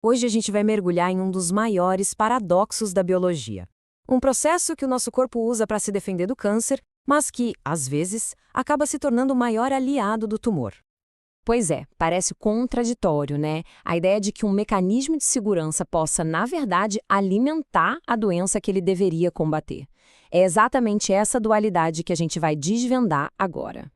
Hoje a gente vai mergulhar em um dos maiores paradoxos da biologia. Um processo que o nosso corpo usa para se defender do câncer, mas que, às vezes, acaba se tornando o maior aliado do tumor. Pois é, parece contraditório, né? A ideia de que um mecanismo de segurança possa, na verdade, alimentar a doença que ele deveria combater. É exatamente essa dualidade que a gente vai desvendar agora.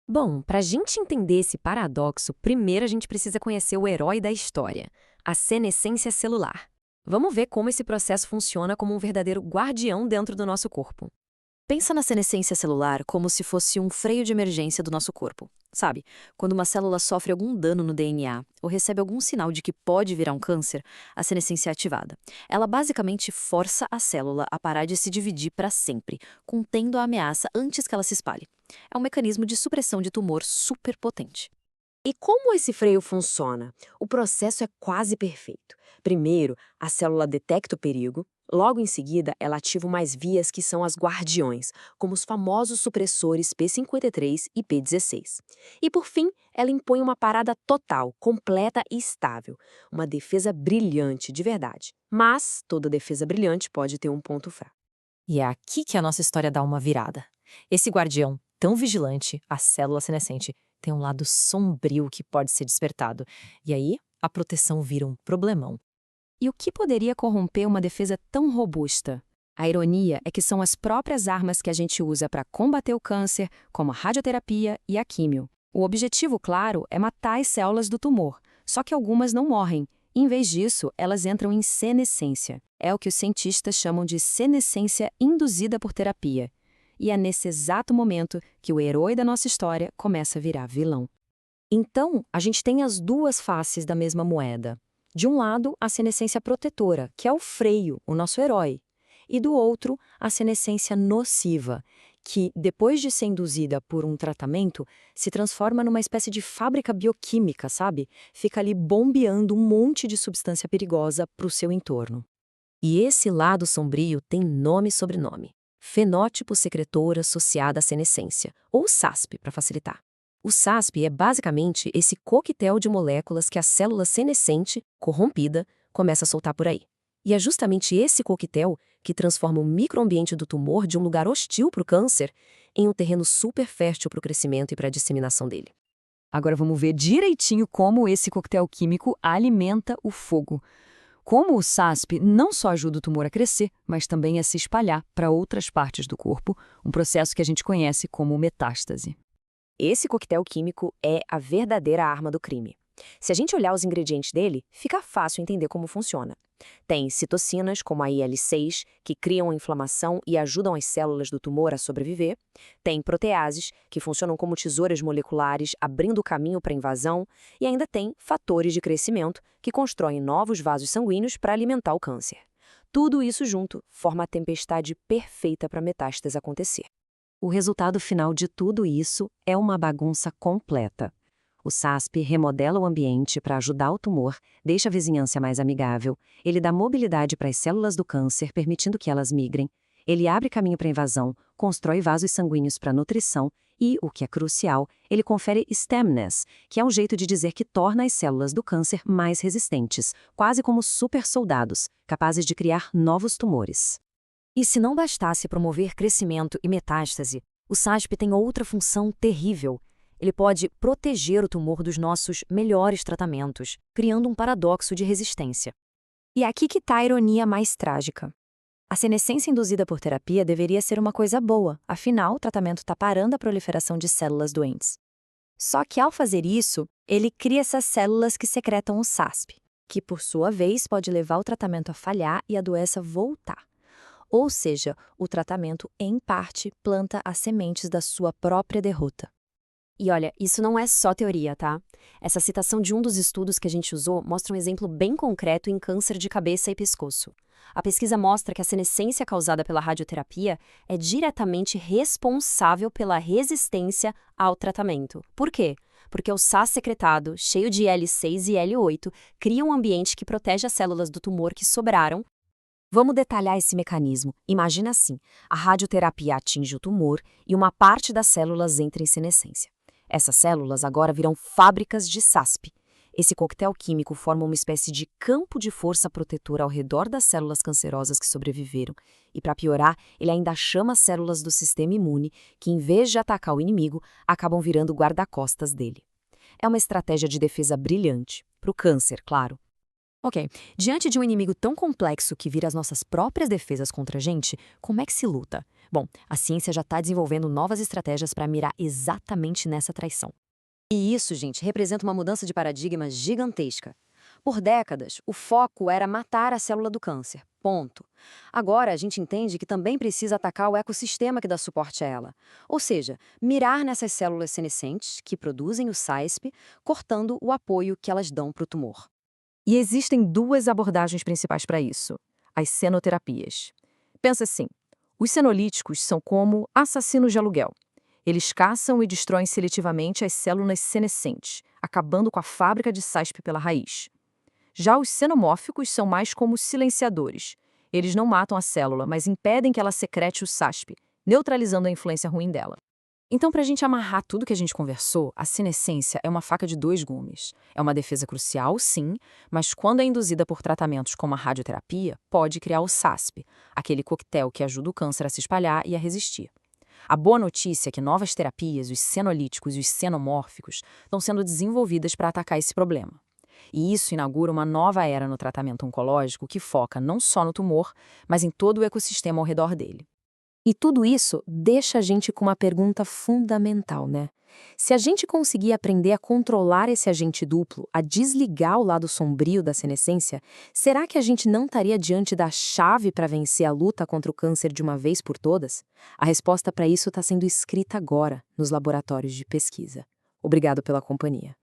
Bom, para a gente entender esse paradoxo, primeiro a gente precisa conhecer o herói da história, a senescência celular. Vamos ver como esse processo funciona como um verdadeiro guardião dentro do nosso corpo. Pensa na senescência celular como se fosse um freio de emergência do nosso corpo. Sabe, quando uma célula sofre algum dano no DNA ou recebe algum sinal de que pode virar um câncer, a senescência é ativada. Ela basicamente força a célula a parar de se dividir para sempre, contendo a ameaça antes que ela se espalhe. É um mecanismo de supressão de tumor super potente. E como esse freio funciona? O processo é quase perfeito. Primeiro, a célula detecta o perigo. Logo em seguida, ela ativa umas vias que são as guardiões, como os famosos supressores P53 e P16. E por fim, ela impõe uma parada total, completa e estável. Uma defesa brilhante, de verdade. Mas toda defesa brilhante pode ter um ponto fraco. E é aqui que a nossa história dá uma virada. Esse guardião, tão vigilante, a célula senescente, tem um lado sombrio que pode ser despertado. E aí, a proteção vira um problemão. E o que poderia corromper uma defesa tão robusta? A ironia é que são as próprias armas que a gente usa para combater o câncer, como a radioterapia e a químio. O objetivo, claro, é matar as células do tumor, só que algumas não morrem. Em vez disso, elas entram em senescência. É o que os cientistas chamam de senescência induzida por terapia. E é nesse exato momento que o herói da nossa história começa a virar vilão. Então, a gente tem as duas faces da mesma moeda. De um lado, a senescência protetora, que é o freio, o nosso herói. E do outro, a senescência nociva, que, depois de ser induzida por um tratamento, se transforma numa espécie de fábrica bioquímica, sabe? Fica ali bombeando um monte de substância perigosa para o seu entorno. E esse lado sombrio tem nome e sobrenome. Fenótipo secretor associado à senescência, ou SASP, para facilitar. O SASP é basicamente esse coquetel de moléculas que a célula senescente, corrompida, começa a soltar por aí. E é justamente esse coquetel que transforma o microambiente do tumor de um lugar hostil para o câncer em um terreno super fértil para o crescimento e para a disseminação dele. Agora vamos ver direitinho como esse coquetel químico alimenta o fogo. Como o SASP não só ajuda o tumor a crescer, mas também a se espalhar para outras partes do corpo, um processo que a gente conhece como metástase. Esse coquetel químico é a verdadeira arma do crime. Se a gente olhar os ingredientes dele, fica fácil entender como funciona. Tem citocinas, como a IL-6, que criam a inflamação e ajudam as células do tumor a sobreviver. Tem proteases, que funcionam como tesouras moleculares, abrindo o caminho para a invasão. E ainda tem fatores de crescimento, que constroem novos vasos sanguíneos para alimentar o câncer. Tudo isso junto forma a tempestade perfeita para a metástase acontecer. O resultado final de tudo isso é uma bagunça completa. O SASP remodela o ambiente para ajudar o tumor, deixa a vizinhança mais amigável, ele dá mobilidade para as células do câncer, permitindo que elas migrem, ele abre caminho para a invasão, constrói vasos sanguíneos para nutrição e, o que é crucial, ele confere stemness, que é um jeito de dizer que torna as células do câncer mais resistentes, quase como super soldados, capazes de criar novos tumores. E se não bastasse promover crescimento e metástase, o SASP tem outra função terrível. Ele pode proteger o tumor dos nossos melhores tratamentos, criando um paradoxo de resistência. E aqui que está a ironia mais trágica. A senescência induzida por terapia deveria ser uma coisa boa, afinal, o tratamento está parando a proliferação de células doentes. Só que, ao fazer isso, ele cria essas células que secretam o SASP, que, por sua vez, pode levar o tratamento a falhar e a doença voltar. Ou seja, o tratamento, em parte, planta as sementes da sua própria derrota. E olha, isso não é só teoria, tá? Essa citação de um dos estudos que a gente usou mostra um exemplo bem concreto em câncer de cabeça e pescoço. A pesquisa mostra que a senescência causada pela radioterapia é diretamente responsável pela resistência ao tratamento. Por quê? Porque o SAS secretado, cheio de IL-6 e IL-8, cria um ambiente que protege as células do tumor que sobraram. Vamos detalhar esse mecanismo. Imagina assim, a radioterapia atinge o tumor e uma parte das células entra em senescência. Essas células agora viram fábricas de SASP. Esse coquetel químico forma uma espécie de campo de força protetora ao redor das células cancerosas que sobreviveram, e para piorar, ele ainda chama as células do sistema imune, que em vez de atacar o inimigo, acabam virando guarda-costas dele. É uma estratégia de defesa brilhante, para o câncer, claro. Ok, diante de um inimigo tão complexo que vira as nossas próprias defesas contra a gente, como é que se luta? Bom, a ciência já está desenvolvendo novas estratégias para mirar exatamente nessa traição. E isso, gente, representa uma mudança de paradigma gigantesca. Por décadas, o foco era matar a célula do câncer. Ponto. Agora a gente entende que também precisa atacar o ecossistema que dá suporte a ela. Ou seja, mirar nessas células senescentes que produzem o SASP, cortando o apoio que elas dão para o tumor. E existem duas abordagens principais para isso: as cenoterapias. Pensa assim, os senolíticos são como assassinos de aluguel. Eles caçam e destroem seletivamente as células senescentes, acabando com a fábrica de SASP pela raiz. Já os xenomórficos são mais como silenciadores. Eles não matam a célula, mas impedem que ela secrete o SASP, neutralizando a influência ruim dela. Então, para a gente amarrar tudo que a gente conversou, a senescência é uma faca de dois gumes. É uma defesa crucial, sim, mas quando é induzida por tratamentos como a radioterapia, pode criar o SASP, aquele coquetel que ajuda o câncer a se espalhar e a resistir. A boa notícia é que novas terapias, os senolíticos e os xenomórficos, estão sendo desenvolvidas para atacar esse problema. E isso inaugura uma nova era no tratamento oncológico que foca não só no tumor, mas em todo o ecossistema ao redor dele. E tudo isso deixa a gente com uma pergunta fundamental, né? Se a gente conseguir aprender a controlar esse agente duplo, a desligar o lado sombrio da senescência, será que a gente não estaria diante da chave para vencer a luta contra o câncer de uma vez por todas? A resposta para isso está sendo escrita agora, nos laboratórios de pesquisa. Obrigado pela companhia.